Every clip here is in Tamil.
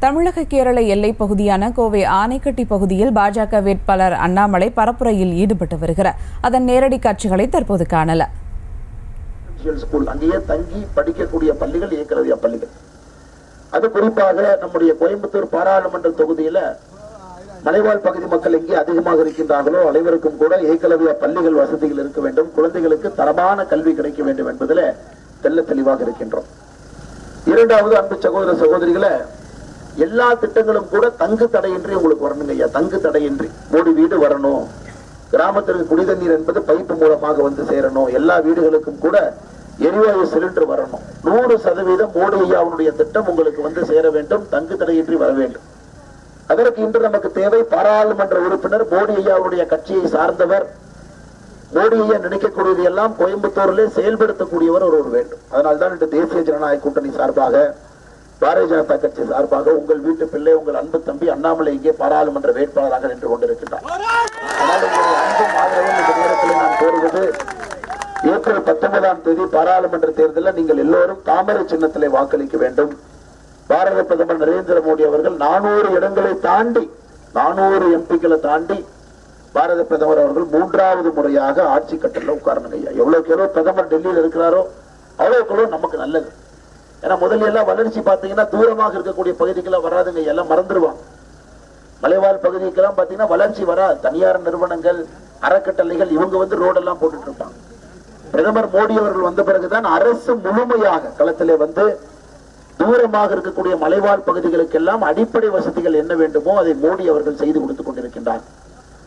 தமிழக கேரள எல்லைப் பகுதியான கோவை ஆனைக்கட்டி பகுதியில் பாஜக வேட்பாளர் அண்ணாமலை பரப்புரையில் ஈடுபட்டு வருகிறார். அதன் நேரடி காட்சிகளை தற்போது காணலாம். அங்கேயே தங்கி படிக்கக்கூடிய பள்ளிகள் ஏகலவ்யா பள்ளிகள். அது குறிப்பாக நம்முடைய கோயம்புத்தூர் பாராளுமன்ற தொகுதியில மலைவாழ் பகுதி மக்கள் எங்கே அதிகமாக இருக்கின்றார்களோ அனைவருக்கும் கூட ஏகலவ்யா பள்ளிகள் வசதிகள் இருக்க வேண்டும், குழந்தைகளுக்கு தரமான கல்வி கிடைக்க வேண்டும் என்பதில் தெல்ல தெளிவாக இருக்கின்றோம். இரண்டாவது, அன்பு சகோதர சகோதரிகளை, எல்லா திட்டங்களும் கூட தங்கு தடையின்றி உங்களுக்கு வரணுங்க ஐயா. தங்கு தடையின்றி மோடி வீடு வரணும், கிராமத்திற்கு குடிதண்ணீர் என்பது பைப்பு மூலமாக வந்து சேரணும், எல்லா வீடுகளுக்கும் கூட எரிவாயு சிலிண்டர் வரணும், 100% மோடி ஐயாவுடைய திட்டம் உங்களுக்கு வந்து சேர வேண்டும், தங்கு தடையின்றி வர வேண்டும். அதற்கு இன்று நமக்கு தேவை பாராளுமன்ற உறுப்பினர், மோடி ஐயாவுடைய கட்சியை சார்ந்தவர், மோடி ஐயா நினைக்கக்கூடியது எல்லாம் கோயம்புத்தூரிலே செயல்படுத்தக்கூடியவர் ஒருவர் வேண்டும். அதனால்தான் இன்று தேசிய ஜனநாயக கூட்டணி சார்பாக, பாரதிய ஜனதா கட்சி சார்பாக உங்கள் வீட்டு பிள்ளை, உங்கள் அன்பு தம்பி அண்ணாமலை இங்கே பாராளுமன்ற வேட்பாளராக நின்று கொண்டிருக்கின்றார். ஆனால் உங்களுடைய அன்பும் ஆதரவும் இந்த நேரத்தில் நான் கோருவது, ஏப்ரல் 19ஆம் தேதி பாராளுமன்ற தேர்தலில் நீங்கள் எல்லோரும் தாமரை சின்னத்திலே வாக்களிக்க வேண்டும். பாரத பிரதமர் நரேந்திர மோடி அவர்கள் 400 இடங்களை தாண்டி, 400 எம்பிக்களை தாண்டி பாரத பிரதமர் அவர்கள் 3வது முறையாக ஆட்சி கட்டளை உட்காரணும் ஐயா. எவ்வளவுக்கு எவ்வளவு பிரதமர் டெல்லியில் இருக்கிறாரோ அவ்வளவுக்கு நமக்கு நல்லது. ஏன்னா முதல்ல எல்லாம் வளர்ச்சி பார்த்தீங்கன்னா தூரமாக இருக்கக்கூடிய பகுதிக்கெல்லாம் வராதுங்க, எல்லாம் மறந்துடுவாங்க. மலைவாழ் பகுதிக்கெல்லாம் பார்த்தீங்கன்னா வளர்ச்சி வராது. தனியார் நிறுவனங்கள், அறக்கட்டளைகள் இவங்க வந்து ரோடெல்லாம் போட்டுட்டு இருப்பாங்க. பிரதமர் மோடி அவர்கள் வந்த பிறகுதான் அரசு முழுமையாக களத்திலே வந்து தூரமாக இருக்கக்கூடிய மலைவாழ் பகுதிகளுக்கெல்லாம் அடிப்படை வசதிகள் என்ன வேண்டுமோ அதை மோடி அவர்கள் செய்து கொடுத்துக் கொண்டிருக்கின்றார்.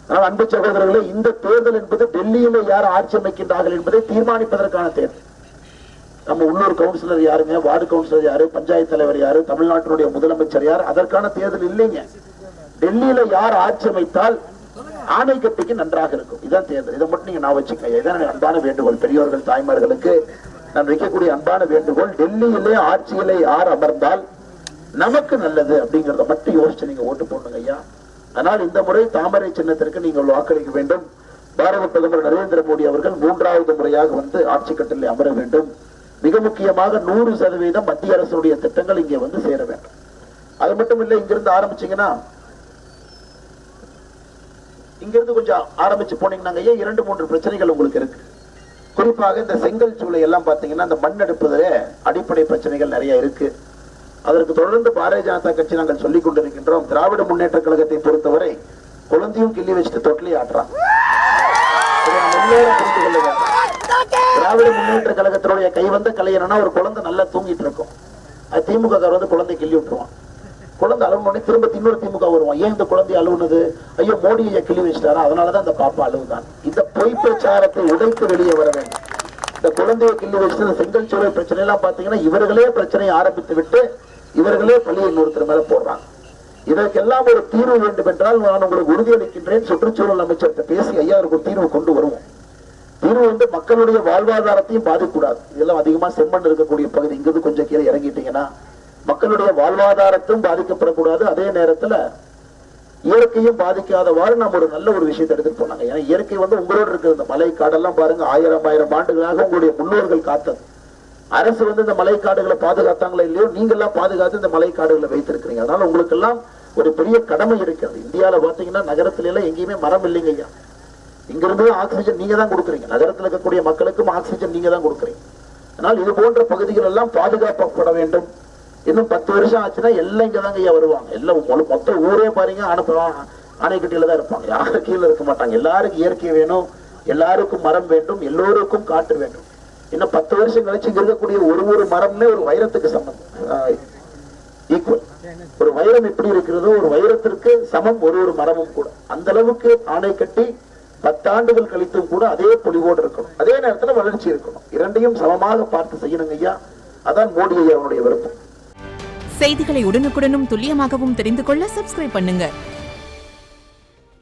ஆனால் அன்பு சகோதரர்களே, இந்த தேர்தல் என்பது டெல்லியில யார் ஆட்சி அமைக்கின்றார்கள் என்பதை தீர்மானிப்பதற்கான தேர்தல். நம்ம உள்ளூர் கவுன்சிலர் யாருங்க, வார்டு கவுன்சிலர் யாரு, பஞ்சாயத்து தலைவர் யாரு, தமிழ்நாட்டினுடைய முதலமைச்சர் யார், அதற்கான தேர்தல் இல்லைங்க. டெல்லியில யார் ஆட்சி அமைத்தால் ஆணைக்கட்டிக்கு நன்றாக இருக்கும், இதான் தேர்தல். இதை மட்டும் நீங்க நான் வச்சுக்கோங்க. இதான் அன்பான வேண்டுகோள், பெரியோர்கள் தாய்மார்களுக்கு நான் வைக்கக்கூடிய அன்பான வேண்டுகோள். டெல்லியிலே ஆட்சியிலே யார் அமர்ந்தால் நமக்கு நல்லது அப்படிங்கறத மட்டும் யோசிச்சு நீங்க ஓட்டு போடணுங்க ஐயா. ஆனால் இந்த முறை தாமரை சின்னத்திற்கு நீங்கள் வாக்களிக்க வேண்டும். பாரத பிரதமர் நரேந்திர மோடி அவர்கள் 3வது முறையாக வந்து ஆட்சி கட்டளை அமர வேண்டும். மிக முக்கியமாக 100% மத்திய அரசுடைய திட்டங்கள் இங்கே வந்து சேர வேண்டும். அது மட்டும் இல்லை, இங்கிருந்து ஆரம்பிச்சீங்கன்னா, இங்கிருந்து கொஞ்சம் ஆரம்பிச்சு போனீங்கன்னா 2-3 பிரச்சனைகள் உங்களுக்கு இருக்கு. குறிப்பாக இந்த செங்கல் சூளை எல்லாம் பாத்தீங்கன்னா இந்த மண் எடுப்பதிலே அடிப்படை பிரச்சனைகள் நிறைய இருக்கு. அதற்கு தொடர்ந்து பாரதிய ஜனதா கட்சி நாங்கள் சொல்லிக் கொண்டிருக்கின்றோம். திராவிட முன்னேற்ற கழகத்தை பொறுத்தவரை குழந்தையும் கிள்ளி வச்சுட்டு தொட்டிலே ஆட்டுறான். திராவிட முன்னேற்ற கழகத்தினுடைய கை வந்த கலைஞனா ஒரு குழந்தை நல்லா தூங்கிட்டு இருக்கும், அது திமுக வந்து குழந்தை கிள்ளி விட்டுருவான். குழந்தை அழுவனே திரும்ப இன்னொரு திமுக வருவான். ஏன் இந்த குழந்தை அழுவுனது? ஐயோ மோடி ஐயா கிள்ளி வச்சுட்டாரா, அதனாலதான் அந்த பாப்பா அழுவுதான். இந்த பொய் பிரச்சாரத்தை உடைத்து வெளியே வர வேண்டும். இந்த குழந்தையை கிள்ளி வச்சுட்டு செங்கல் சூளை பிரச்சனை எல்லாம் பாத்தீங்கன்னா இவர்களே பிரச்சனையை ஆரம்பித்து விட்டு இவர்களே பள்ளியை இன்னொருத்தர் மேல போடுறாங்க. இதற்கெல்லாம் ஒரு தீர்வு வேண்டும் என்றால் நான் உங்களுக்கு உறுதியளிக்கின்றேன். சுற்றுச்சூழல் அமைச்சர்கிட்ட பேசி ஐயா ஒரு தீர்வு கொண்டு வருவோம். தீர்வு வந்து மக்களுடைய வாழ்வாதாரத்தையும் பாதிக்கூடாது. இதெல்லாம் அதிகமா செம்மண் இருக்கக்கூடிய பகுதி, இங்கிருந்து கொஞ்சம் கீழே இறங்கிட்டீங்கன்னா மக்களுடைய வாழ்வாதாரத்தையும் பாதிக்கப்படக்கூடாது. அதே நேரத்துல இயற்கையும் பாதிக்காதவாறு நம்ம ஒரு நல்ல ஒரு விஷயத்தை எடுத்துட்டு போனாங்க. ஏன்னா இயற்கை வந்து உங்களோட இருக்கிற இந்த மலை காடெல்லாம் பாருங்க, 1000 ஆண்டுகளாக உங்களுடைய முன்னோர்கள் காத்தது. அரசு வந்து இந்த மலை காடுகளை பாதுகாத்தாங்களோ இல்லையோ, நீங்க எல்லாம் பாதுகாத்து இந்த மலை காடுகளை வைத்திருக்கிறீங்க. அதனால உங்களுக்கு எல்லாம் ஒரு பெரிய கடமை இருக்கிறது. இந்தியாவில பாத்தீங்கன்னா நகரத்துல எல்லாம் எங்கேயுமே மரம் இல்லைங்க ஐயா. இங்கிருந்து ஆக்சிஜன் நீங்க தான் கொடுக்குறீங்க, நகரத்தில் இருக்கக்கூடிய மக்களுக்கும் ஆக்சிஜன் நீங்க தான் கொடுக்குறீங்க. அதனால் இது போன்ற பகுதிகள் எல்லாம் பாதுகாக்கப்பட வேண்டும். இன்னும் 10 வருஷம் ஆச்சுன்னா எல்லாம் இங்கதாங்க ஐயா வருவாங்க. எல்லாம் மொத்த ஊரே பாருங்க ஆணைக்கட்டியில தான் இருப்பாங்க, யாரும் கீழே இருக்க மாட்டாங்க. எல்லாருக்கும் இயற்கை வேணும், எல்லாருக்கும் மரம் வேண்டும், எல்லோருக்கும் காற்று வேண்டும். இன்னும் 10 வருஷம் கழிச்சு இங்க இருக்கக்கூடிய ஒரு மரம்னே ஒரு வைரத்துக்கு சமம், ஈக்குவல். ஒரு வைரம் எப்படி இருக்கிறதோ ஒரு வைரத்திற்கு சமம் ஒரு மரமும் கூட. அந்த அளவுக்கு ஆணை கட்டி 10 ஆண்டுகள் கழித்தும் கூட அதே பொலிவோடு இருக்கணும், அதே நேரத்தில் வளர்ச்சி இருக்கணும். இரண்டையும் சமமாக பார்த்து செய்யணுங்க ஐயா. அதான் மோடி ஐயாவுடைய விருப்பம். செய்திகளை உடனுக்குடனும் துல்லியமாகவும் தெரிந்து கொள்ள சப்ஸ்கிரைப் பண்ணுங்க.